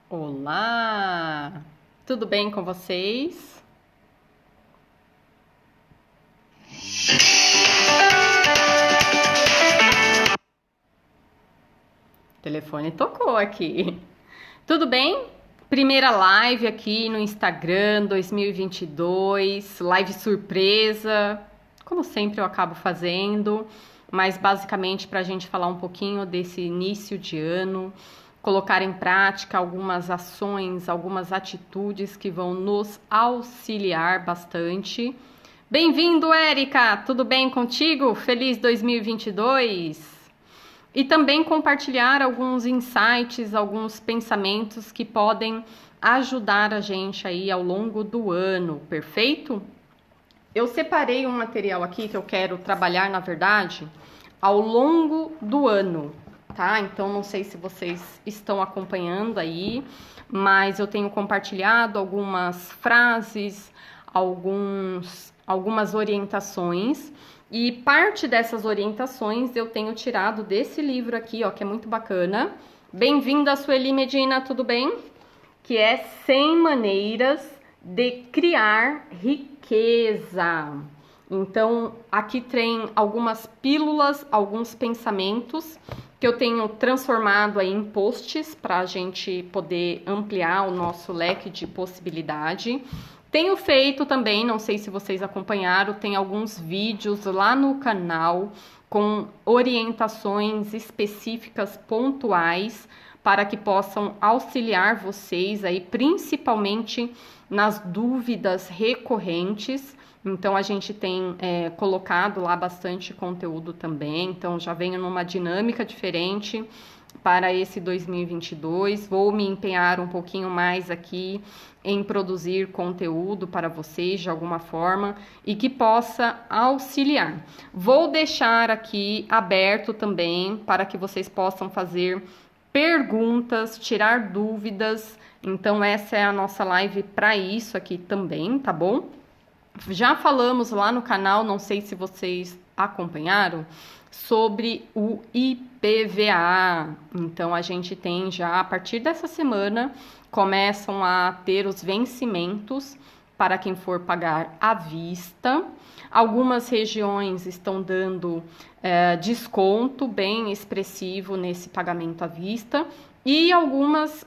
Olá! Tudo bem com vocês? O telefone tocou aqui. Tudo bem? Primeira live aqui no Instagram 2022, live surpresa, como sempre eu acabo fazendo, mas basicamente para a gente falar um pouquinho desse início de ano, colocar em prática algumas ações, algumas atitudes que vão nos auxiliar bastante. Bem-vindo, Érica! Tudo bem contigo? Feliz 2022! E também compartilhar alguns insights, alguns pensamentos que podem ajudar a gente aí ao longo do ano, perfeito? Eu separei um material aqui que eu quero trabalhar, na verdade, ao longo do ano, tá? Então, não sei se vocês estão acompanhando aí, mas eu tenho compartilhado algumas frases, algumas orientações, e parte dessas orientações eu tenho tirado desse livro aqui, ó, que é muito bacana. Bem-vinda, Sueli Medina, tudo bem? Que é 100 maneiras de criar riqueza. Então, aqui tem algumas pílulas, alguns pensamentos que eu tenho transformado aí em posts para a gente poder ampliar o nosso leque de possibilidade. Tenho feito também, não sei se vocês acompanharam, tem alguns vídeos lá no canal com orientações específicas pontuais para que possam auxiliar vocês aí, principalmente nas dúvidas recorrentes. Então, a gente tem colocado lá bastante conteúdo também. Então, já venho numa dinâmica diferente para esse 2022. Vou me empenhar um pouquinho mais aqui em produzir conteúdo para vocês de alguma forma e que possa auxiliar. Vou deixar aqui aberto também para que vocês possam fazer perguntas, tirar dúvidas. Então, essa é a nossa live para isso aqui também, tá bom? Já falamos lá no canal, não sei se vocês acompanharam, sobre o IPVA. Então, a gente tem já, a partir dessa semana, começam a ter os vencimentos para quem for pagar à vista. Algumas regiões estão dando desconto bem expressivo nesse pagamento à vista e alguns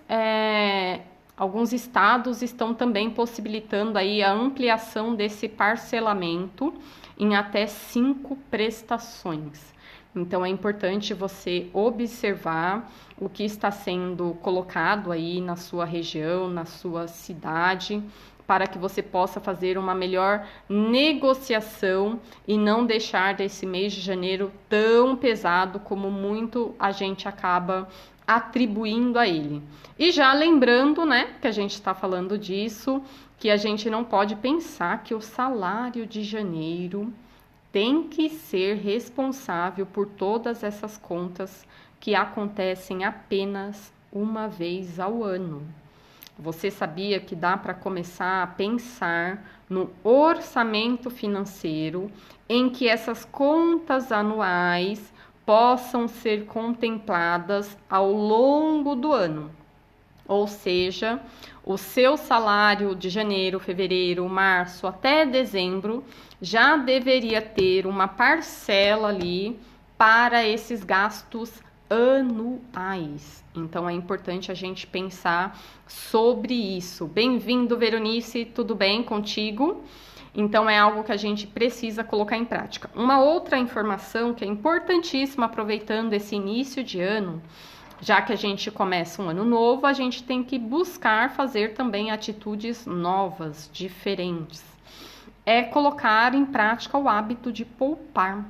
estados estão também possibilitando aí a ampliação desse parcelamento em até 5 prestações. Então, é importante você observar o que está sendo colocado aí na sua região, na sua cidade, para que você possa fazer uma melhor negociação e não deixar esse mês de janeiro tão pesado como muito a gente acaba atribuindo a ele. E já lembrando, né, que a gente está falando disso, que a gente não pode pensar que o salário de janeiro tem que ser responsável por todas essas contas que acontecem apenas uma vez ao ano. Você sabia que dá para começar a pensar no orçamento financeiro em que essas contas anuais possam ser contempladas ao longo do ano? Ou seja, o seu salário de janeiro, fevereiro, março até dezembro já deveria ter uma parcela ali para esses gastos anuais. Então é importante a gente pensar sobre isso. Bem-vindo, Veronice, tudo bem contigo? Então é algo que a gente precisa colocar em prática. Uma outra informação que é importantíssima, aproveitando esse início de ano, já que a gente começa um ano novo, a gente tem que buscar fazer também atitudes novas, diferentes. É colocar em prática o hábito de poupar,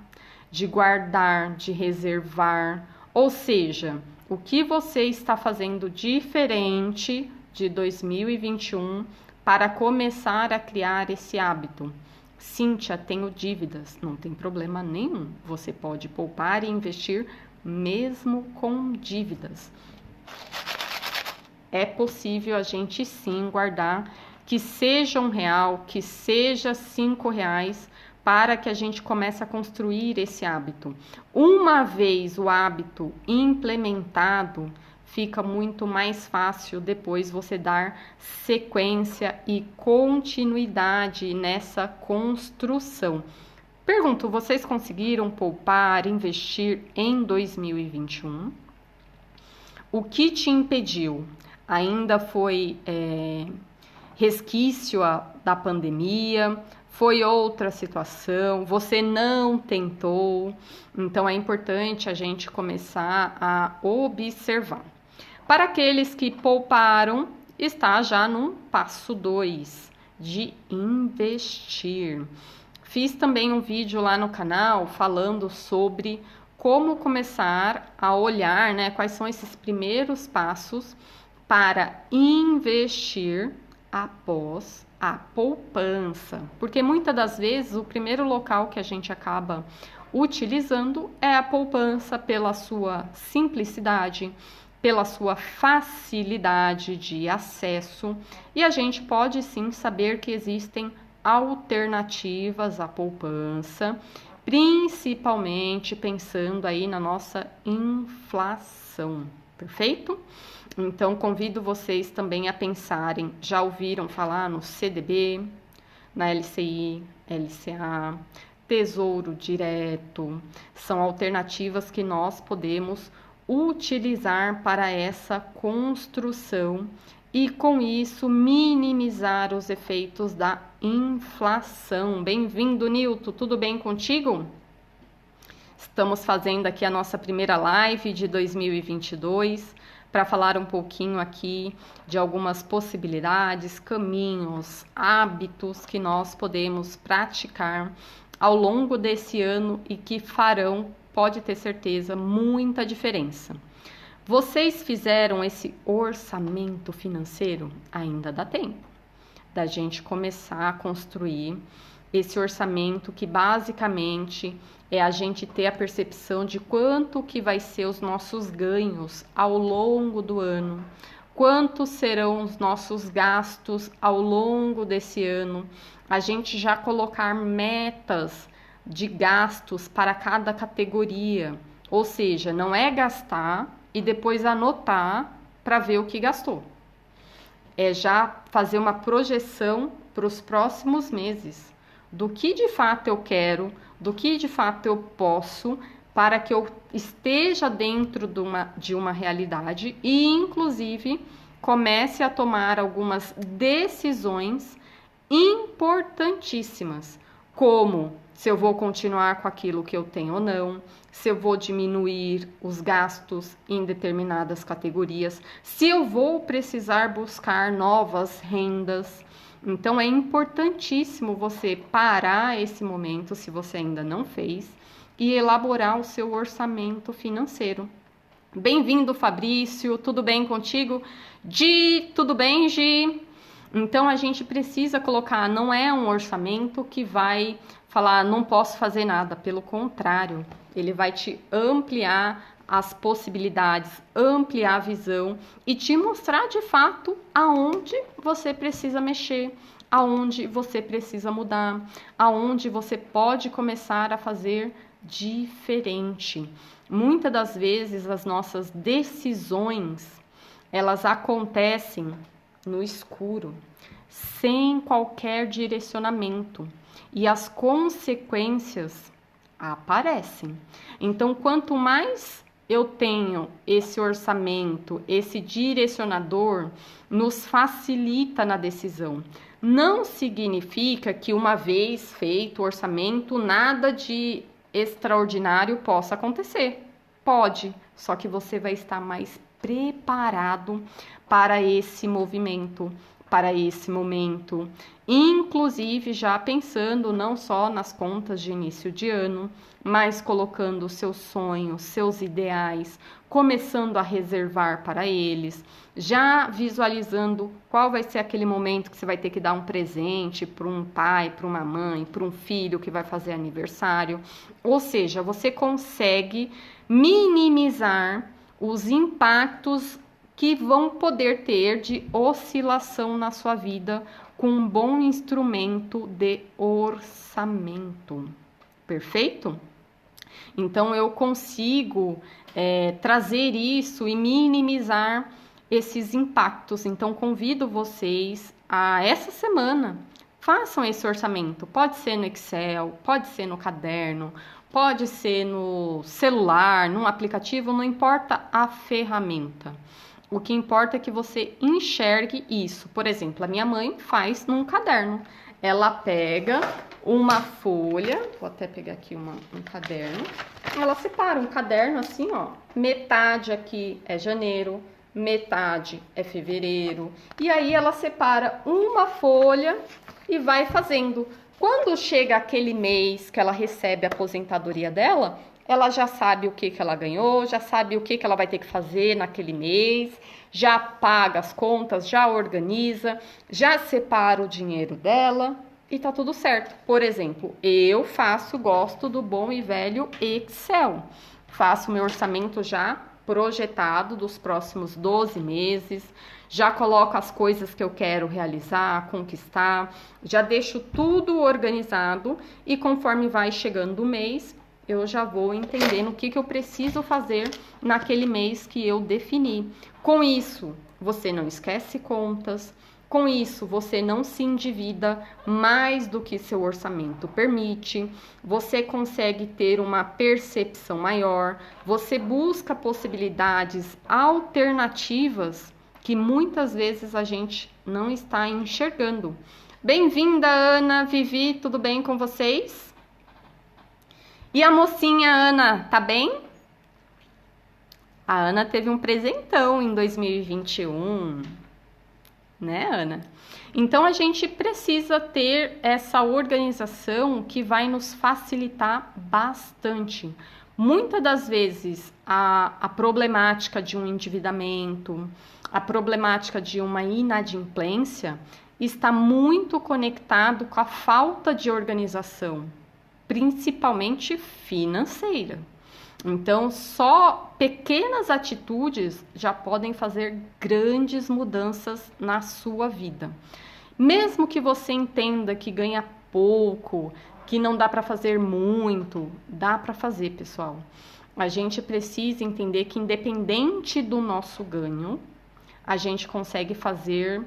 de guardar, de reservar. Ou seja, o que você está fazendo diferente de 2021 para começar a criar esse hábito? Cíntia, tenho dívidas. Não tem problema nenhum. Você pode poupar e investir mesmo com dívidas. É possível a gente sim guardar, que seja R$ 1, que seja R$ 5, para que a gente comece a construir esse hábito. Uma vez o hábito implementado, fica muito mais fácil depois você dar sequência e continuidade nessa construção. Pergunto, vocês conseguiram poupar, investir em 2021? O que te impediu? Ainda foi resquício da pandemia? Foi outra situação? Você não tentou? Então é importante a gente começar a observar. Para aqueles que pouparam, está já no passo 2 de investir. Fiz também um vídeo lá no canal falando sobre como começar a olhar, né, quais são esses primeiros passos para investir após a poupança. Porque muitas das vezes o primeiro local que a gente acaba utilizando é a poupança pela sua simplicidade, pela sua facilidade de acesso, e a gente pode sim saber que existem alternativas à poupança, principalmente pensando aí na nossa inflação, perfeito? Então, convido vocês também a pensarem, já ouviram falar no CDB, na LCI, LCA, Tesouro Direto, são alternativas que nós podemos utilizar para essa construção e, com isso, minimizar os efeitos da inflação. Bem-vindo, Nilton, tudo bem contigo? Estamos fazendo aqui a nossa primeira live de 2022 para falar um pouquinho aqui de algumas possibilidades, caminhos, hábitos que nós podemos praticar ao longo desse ano e que farão, pode ter certeza, muita diferença. Vocês fizeram esse orçamento financeiro? Ainda dá tempo da gente começar a construir esse orçamento, que basicamente é a gente ter a percepção de quanto que vai ser os nossos ganhos ao longo do ano, quantos serão os nossos gastos ao longo desse ano, a gente já colocar metas de gastos para cada categoria, ou seja, não é gastar e depois anotar para ver o que gastou. É já fazer uma projeção para os próximos meses, do que de fato eu quero, do que de fato eu posso, para que eu esteja dentro de uma realidade e, inclusive, comece a tomar algumas decisões importantíssimas, como se eu vou continuar com aquilo que eu tenho ou não, se eu vou diminuir os gastos em determinadas categorias, se eu vou precisar buscar novas rendas. Então é importantíssimo você parar esse momento, se você ainda não fez, e elaborar o seu orçamento financeiro. Bem-vindo, Fabrício, tudo bem contigo? Gi, tudo bem, Gi? Então a gente precisa colocar, não é um orçamento que vai falar, não posso fazer nada, pelo contrário, ele vai te ampliar as possibilidades, ampliar a visão e te mostrar de fato aonde você precisa mexer, aonde você precisa mudar, aonde você pode começar a fazer diferente. Muitas das vezes as nossas decisões, elas acontecem no escuro, sem qualquer direcionamento, e as consequências aparecem. Então, quanto mais eu tenho esse orçamento, esse direcionador, nos facilita na decisão. Não significa que uma vez feito o orçamento, nada de extraordinário possa acontecer. Pode, só que você vai estar mais preparado para esse movimento, para esse momento, inclusive já pensando não só nas contas de início de ano, mas colocando seus sonhos, seus ideais, começando a reservar para eles, já visualizando qual vai ser aquele momento que você vai ter que dar um presente para um pai, para uma mãe, para um filho que vai fazer aniversário. Ou seja, você consegue minimizar os impactos que vão poder ter de oscilação na sua vida com um bom instrumento de orçamento. Perfeito? Então, eu consigo trazer isso e minimizar esses impactos. Então, convido vocês a essa semana, façam esse orçamento. Pode ser no Excel, pode ser no caderno, pode ser no celular, num aplicativo, não importa a ferramenta. O que importa é que você enxergue isso. Por exemplo, a minha mãe faz num caderno. Ela pega uma folha, vou até pegar aqui um caderno. Ela separa um caderno assim, ó. Metade aqui é janeiro, metade é fevereiro. E aí ela separa uma folha e vai fazendo. Quando chega aquele mês que ela recebe a aposentadoria dela, ela já sabe o que ela ganhou, já sabe o que ela vai ter que fazer naquele mês, já paga as contas, já organiza, já separa o dinheiro dela e tá tudo certo. Por exemplo, eu gosto do bom e velho Excel. Faço meu orçamento já projetado dos próximos 12 meses, já coloco as coisas que eu quero realizar, conquistar, já deixo tudo organizado e conforme vai chegando o mês, eu já vou entendendo o que eu preciso fazer naquele mês que eu defini. Com isso, você não esquece contas, com isso, você não se endivida mais do que seu orçamento permite, você consegue ter uma percepção maior, você busca possibilidades alternativas que muitas vezes a gente não está enxergando. Bem-vinda, Ana, Vivi, tudo bem com vocês? E a mocinha Ana, tá bem? A Ana teve um presentão em 2021, né, Ana? Então, a gente precisa ter essa organização que vai nos facilitar bastante. Muitas das vezes, a problemática de um endividamento, a problemática de uma inadimplência está muito conectado com a falta de organização, principalmente financeira. Então, só pequenas atitudes já podem fazer grandes mudanças na sua vida. Mesmo que você entenda que ganha pouco, que não dá para fazer muito, dá para fazer, pessoal. A gente precisa entender que independente do nosso ganho, a gente consegue fazer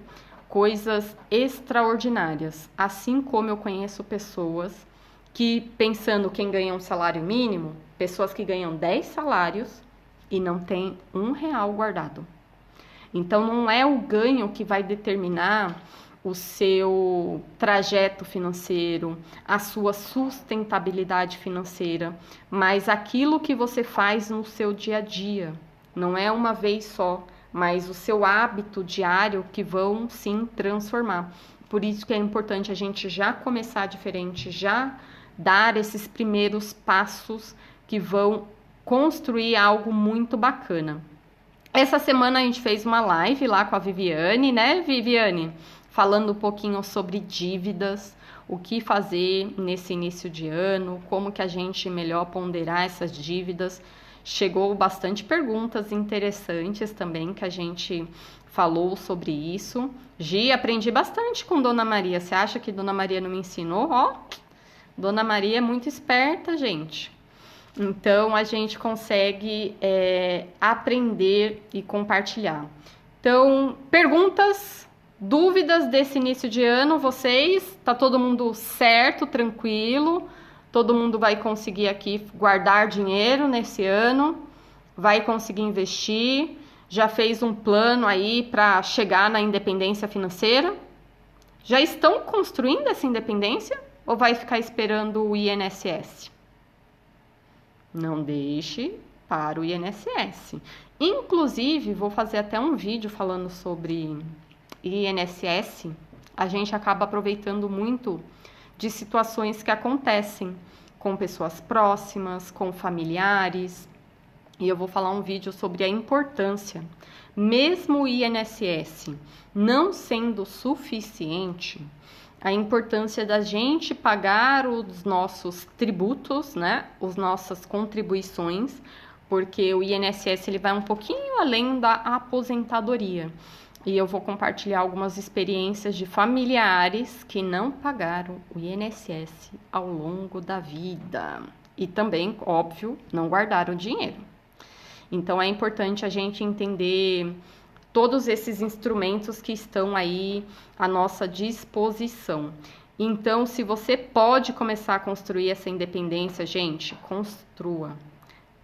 coisas extraordinárias. Assim como eu conheço pessoas que, pensando quem ganha um salário mínimo, pessoas que ganham 10 salários e não tem R$1 guardado. Então, não é o ganho que vai determinar o seu trajeto financeiro, a sua sustentabilidade financeira, mas aquilo que você faz no seu dia a dia. Não é uma vez só, mas o seu hábito diário que vão sim transformar. Por isso que é importante a gente já começar diferente, já dar esses primeiros passos que vão construir algo muito bacana. Essa semana a gente fez uma live lá com a Viviane, né, Viviane? Falando um pouquinho sobre dívidas, o que fazer nesse início de ano, como que a gente melhor ponderar essas dívidas. Chegou bastante perguntas interessantes também que a gente falou sobre isso. Gi, aprendi bastante com Dona Maria. Você acha que Dona Maria não me ensinou? Ó, Dona Maria é muito esperta, gente. Então, a gente consegue aprender e compartilhar. Então, perguntas, dúvidas desse início de ano, vocês? Tá todo mundo certo, tranquilo? Todo mundo vai conseguir aqui guardar dinheiro nesse ano? Vai conseguir investir? Já fez um plano aí para chegar na independência financeira? Já estão construindo essa independência? Ou vai ficar esperando o INSS? Não deixe para o INSS. Inclusive, vou fazer até um vídeo falando sobre INSS. A gente acaba aproveitando muito de situações que acontecem com pessoas próximas, com familiares. E eu vou falar um vídeo sobre a importância. Mesmo o INSS não sendo suficiente, a importância da gente pagar os nossos tributos, né? As nossas contribuições, porque o INSS ele vai um pouquinho além da aposentadoria. E eu vou compartilhar algumas experiências de familiares que não pagaram o INSS ao longo da vida. E também, óbvio, não guardar o dinheiro. Então é importante a gente entender todos esses instrumentos que estão aí à nossa disposição. Então, se você pode começar a construir essa independência, gente, construa.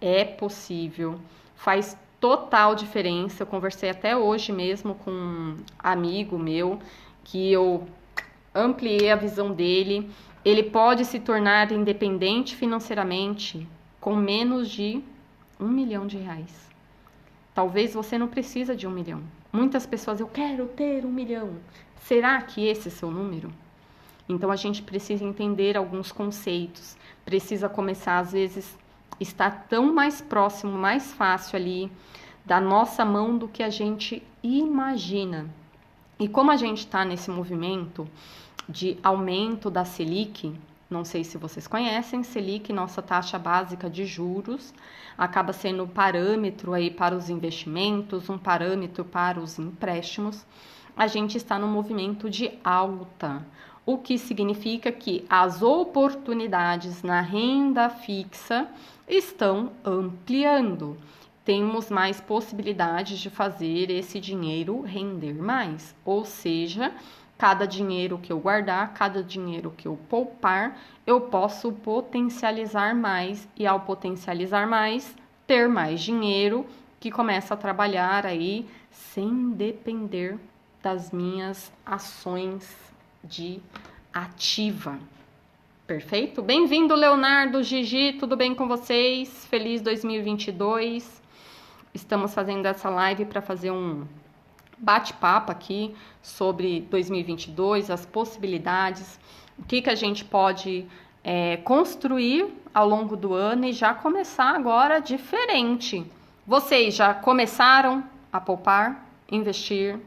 É possível, faz total diferença. Eu conversei até hoje mesmo com um amigo meu, que eu ampliei a visão dele. Ele pode se tornar independente financeiramente com menos de R$ 1 milhão. Talvez você não precisa de 1 milhão. Muitas pessoas, eu quero ter 1 milhão. Será que esse é seu número? Então a gente precisa entender alguns conceitos. Precisa começar, às vezes, estar tão mais próximo, mais fácil ali da nossa mão do que a gente imagina. E como a gente está nesse movimento de aumento da Selic, não sei se vocês conhecem, Selic, nossa taxa básica de juros, acaba sendo um parâmetro aí para os investimentos, um parâmetro para os empréstimos. A gente está no movimento de alta, o que significa que as oportunidades na renda fixa estão ampliando. Temos mais possibilidades de fazer esse dinheiro render mais, ou seja, cada dinheiro que eu guardar, cada dinheiro que eu poupar, eu posso potencializar mais e ao potencializar mais, ter mais dinheiro que começa a trabalhar aí sem depender das minhas ações de ativa. Perfeito? Bem-vindo, Leonardo, Gigi, tudo bem com vocês? Feliz 2022. Estamos fazendo essa live para fazer um bate-papo aqui sobre 2022, as possibilidades, o que a gente pode construir ao longo do ano e já começar agora diferente. Vocês já começaram a poupar, investir?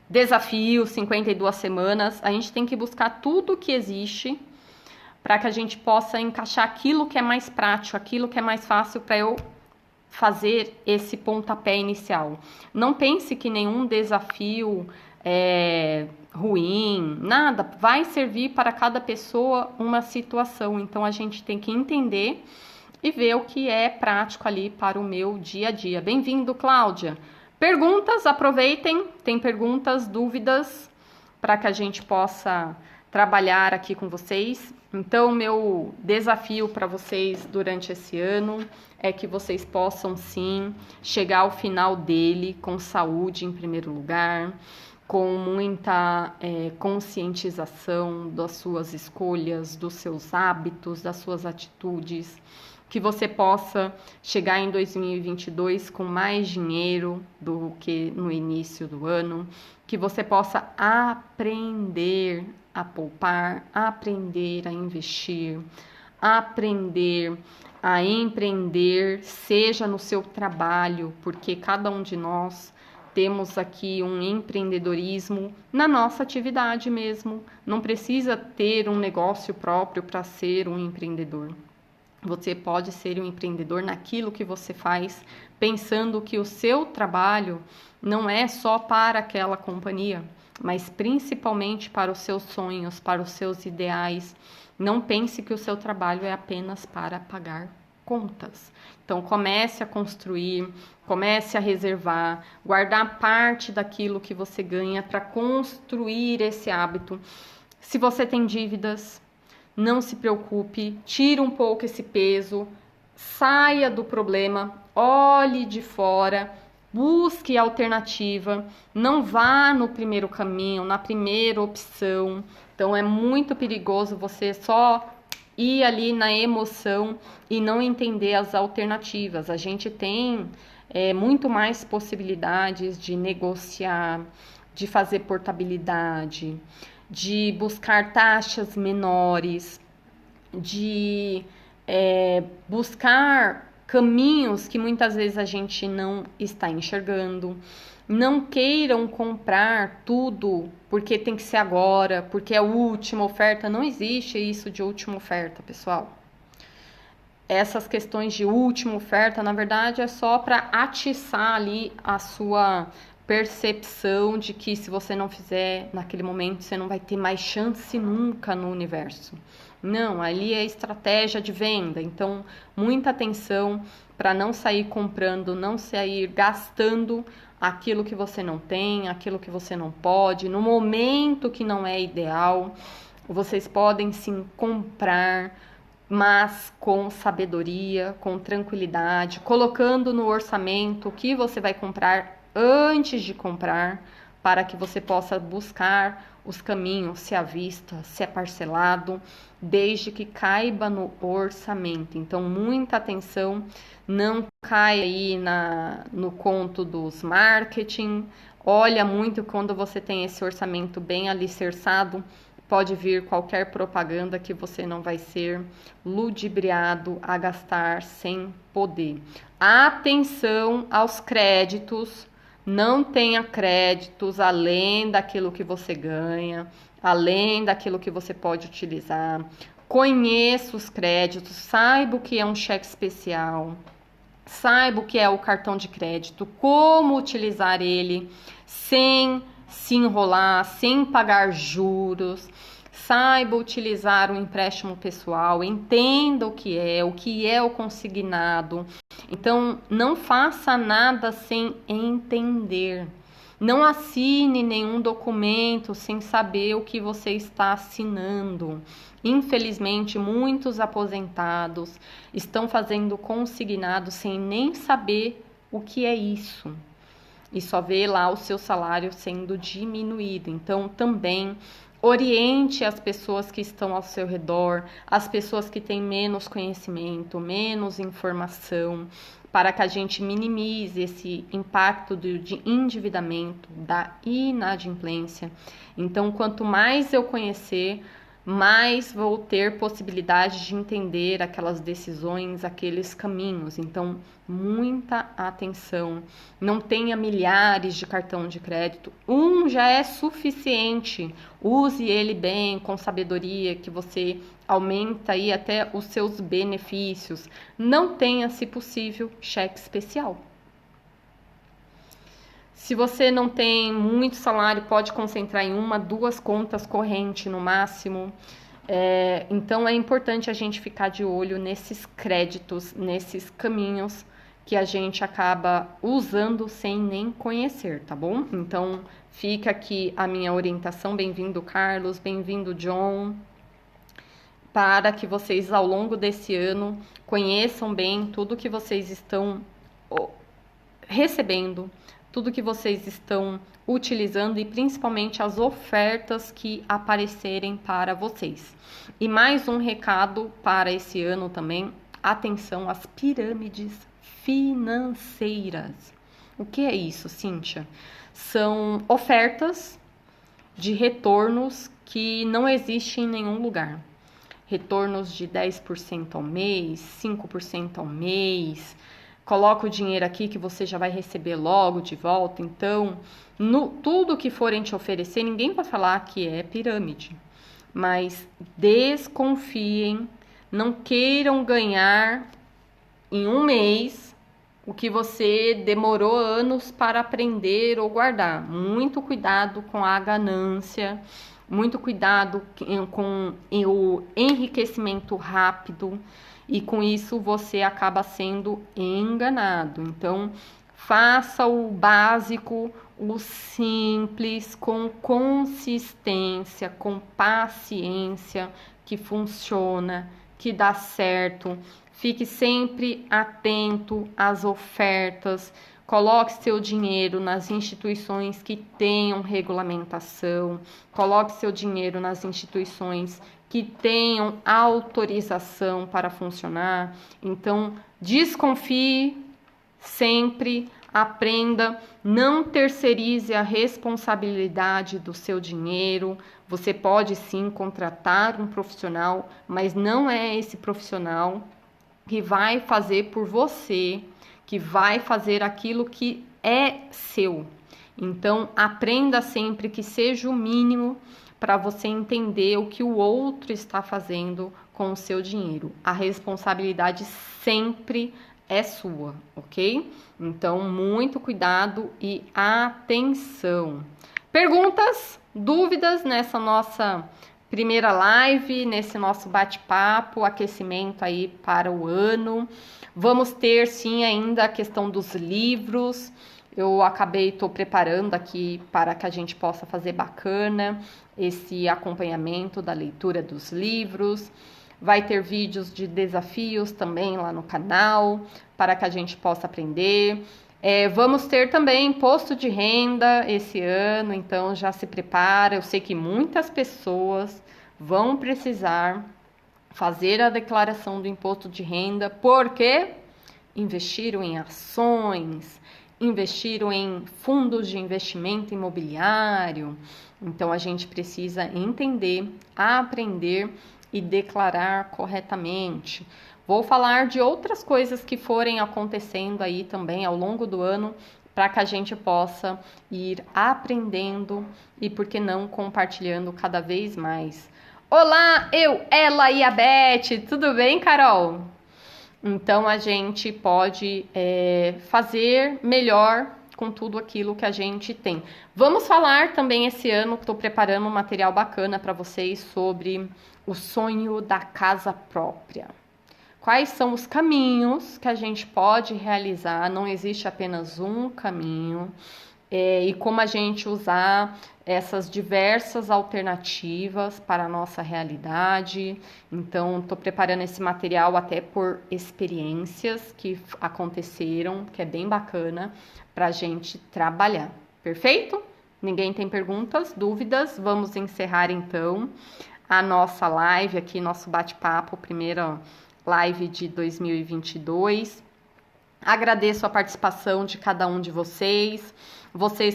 Desafio 52 semanas, a gente tem que buscar tudo que existe para que a gente possa encaixar aquilo que é mais prático, aquilo que é mais fácil para eu fazer esse pontapé inicial. Não pense que nenhum desafio é ruim, nada, vai servir para cada pessoa uma situação. Então a gente tem que entender e ver o que é prático ali para o meu dia a dia. Bem-vindo, Cláudia. Perguntas, aproveitem, tem perguntas, dúvidas, para que a gente possa trabalhar aqui com vocês. Então, meu desafio para vocês durante esse ano é que vocês possam, sim, chegar ao final dele com saúde em primeiro lugar, com muita conscientização das suas escolhas, dos seus hábitos, das suas atitudes, que você possa chegar em 2022 com mais dinheiro do que no início do ano, que você possa aprender a poupar, aprender a investir, aprender a empreender, seja no seu trabalho, porque cada um de nós temos aqui um empreendedorismo na nossa atividade mesmo. Não precisa ter um negócio próprio para ser um empreendedor. Você pode ser um empreendedor naquilo que você faz, pensando que o seu trabalho não é só para aquela companhia, mas principalmente para os seus sonhos, para os seus ideais. Não pense que o seu trabalho é apenas para pagar contas. Então, comece a construir, comece a reservar, guardar parte daquilo que você ganha para construir esse hábito. Se você tem dívidas, não se preocupe, tire um pouco esse peso, saia do problema, olhe de fora, busque alternativa, não vá no primeiro caminho, na primeira opção. Então é muito perigoso você só ir ali na emoção e não entender as alternativas. A gente tem muito mais possibilidades de negociar, de fazer portabilidade, de buscar taxas menores, de buscar caminhos que muitas vezes a gente não está enxergando. Não queiram comprar tudo porque tem que ser agora, porque é a última oferta. Não existe isso de última oferta, pessoal. Essas questões de última oferta, na verdade, é só para atiçar ali a sua percepção de que se você não fizer naquele momento, você não vai ter mais chance nunca no universo. Não, ali é estratégia de venda. Então, muita atenção para não sair comprando, não sair gastando aquilo que você não tem, aquilo que você não pode, no momento que não é ideal. Vocês podem sim comprar, mas com sabedoria, com tranquilidade, colocando no orçamento o que você vai comprar antes de comprar, para que você possa buscar os caminhos, se à vista, se é parcelado, desde que caiba no orçamento. Então, muita atenção, não caia aí no conto dos marketing. Olha muito quando você tem esse orçamento bem alicerçado, pode vir qualquer propaganda que você não vai ser ludibriado a gastar sem poder. Atenção aos créditos. Não tenha créditos além daquilo que você ganha, além daquilo que você pode utilizar. Conheça os créditos, saiba o que é um cheque especial, saiba o que é o cartão de crédito, como utilizar ele sem se enrolar, sem pagar juros. Saiba utilizar o empréstimo pessoal, entenda o que é o consignado. Então, não faça nada sem entender. Não assine nenhum documento sem saber o que você está assinando. Infelizmente, muitos aposentados estão fazendo consignado sem nem saber o que é isso. E só vê lá o seu salário sendo diminuído. Então, também oriente as pessoas que estão ao seu redor, as pessoas que têm menos conhecimento, menos informação, para que a gente minimize esse impacto de endividamento, da inadimplência. Então, quanto mais eu conhecer, mais vou ter possibilidade de entender aquelas decisões, aqueles caminhos. Então, muita atenção. Não tenha milhares de cartão de crédito. Um já é suficiente. Use ele bem, com sabedoria, que você aumenta aí até os seus benefícios. Não tenha, se possível, cheque especial. Se você não tem muito salário, pode concentrar em 1, 2 contas correntes no máximo. Então é importante a gente ficar de olho nesses créditos, nesses caminhos que a gente acaba usando sem nem conhecer, tá bom? Então fica aqui a minha orientação. Bem-vindo, Carlos, bem-vindo, John, para que vocês ao longo desse ano conheçam bem tudo que vocês estão recebendo, tudo que vocês estão utilizando e principalmente as ofertas que aparecerem para vocês. E mais um recado para esse ano também: atenção às pirâmides financeiras. O que é isso, Cíntia? São ofertas de retornos que não existem em nenhum lugar. Retornos de 10% ao mês, 5% ao mês. Coloca o dinheiro aqui que você já vai receber logo de volta. Então, tudo que forem te oferecer, ninguém vai falar que é pirâmide. Mas desconfiem, não queiram ganhar em um mês o que você demorou anos para aprender ou guardar. Muito cuidado com a ganância, muito cuidado com o enriquecimento rápido. E com isso você acaba sendo enganado. Então, faça o básico, o simples, com consistência, com paciência, que funciona, que dá certo. Fique sempre atento às ofertas. Coloque seu dinheiro nas instituições que tenham regulamentação. Coloque seu dinheiro nas instituições que tenham autorização para funcionar. Então, desconfie sempre, aprenda, não terceirize a responsabilidade do seu dinheiro. Você pode sim contratar um profissional, mas não é esse profissional que vai fazer por você, que vai fazer aquilo que é seu. Então, aprenda sempre que seja o mínimo para você entender o que o outro está fazendo com o seu dinheiro. A responsabilidade sempre é sua, ok? Então, muito cuidado e atenção. Perguntas, dúvidas nessa nossa primeira live, nesse nosso bate-papo, aquecimento aí para o ano. Vamos ter sim ainda a questão dos livros. Eu tô preparando aqui para que a gente possa fazer bacana esse acompanhamento da leitura dos livros. Vai ter vídeos de desafios também lá no canal, para que a gente possa aprender. Vamos ter também imposto de renda esse ano, então já se prepara. Eu sei que muitas pessoas vão precisar fazer a declaração do imposto de renda, porque investiram em ações, investiram em fundos de investimento imobiliário. Então a gente precisa entender, aprender e declarar corretamente. Vou falar de outras coisas que forem acontecendo aí também ao longo do ano, para que a gente possa ir aprendendo e, por que não, compartilhando cada vez mais. Olá, ela e a Beth, tudo bem, Carol? Então a gente pode fazer melhor com tudo aquilo que a gente tem. Vamos falar também esse ano, estou preparando um material bacana para vocês sobre o sonho da casa própria. Quais são os caminhos que a gente pode realizar? Não existe apenas um caminho. E como a gente usar essas diversas alternativas para a nossa realidade. Então, estou preparando esse material até por experiências que aconteceram, que é bem bacana para a gente trabalhar. Perfeito? Ninguém tem perguntas, dúvidas? Vamos encerrar então a nossa live aqui, nosso bate-papo, primeira live de 2022. Agradeço a participação de cada um de vocês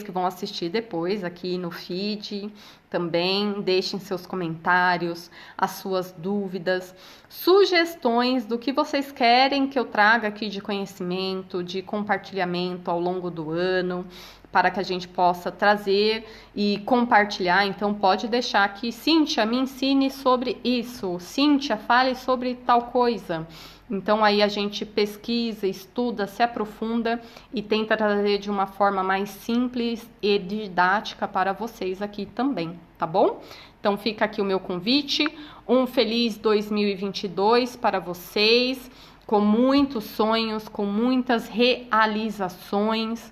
que vão assistir depois aqui no feed. Também deixem seus comentários, as suas dúvidas, sugestões do que vocês querem que eu traga aqui de conhecimento, de compartilhamento ao longo do ano, para que a gente possa trazer e compartilhar. Então pode deixar aqui, Cíntia, me ensine sobre isso, Cíntia, fale sobre tal coisa. Então aí a gente pesquisa, estuda, se aprofunda e tenta trazer de uma forma mais simples e didática para vocês aqui também, tá bom? Então fica aqui o meu convite, um feliz 2022 para vocês, com muitos sonhos, com muitas realizações,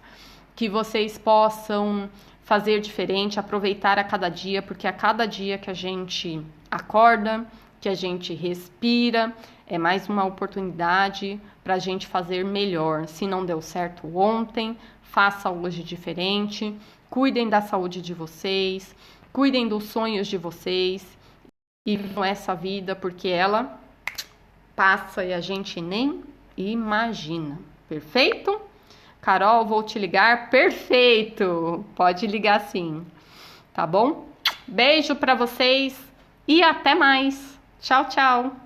que vocês possam fazer diferente, aproveitar a cada dia, porque a cada dia que a gente acorda, que a gente respira, é mais uma oportunidade para a gente fazer melhor. Se não deu certo ontem, faça hoje diferente. Cuidem da saúde de vocês, cuidem dos sonhos de vocês e vivam essa vida, porque ela passa e a gente nem imagina. Perfeito? Carol, vou te ligar. Perfeito! Pode ligar sim, tá bom? Beijo para vocês e até mais. Tchau, tchau!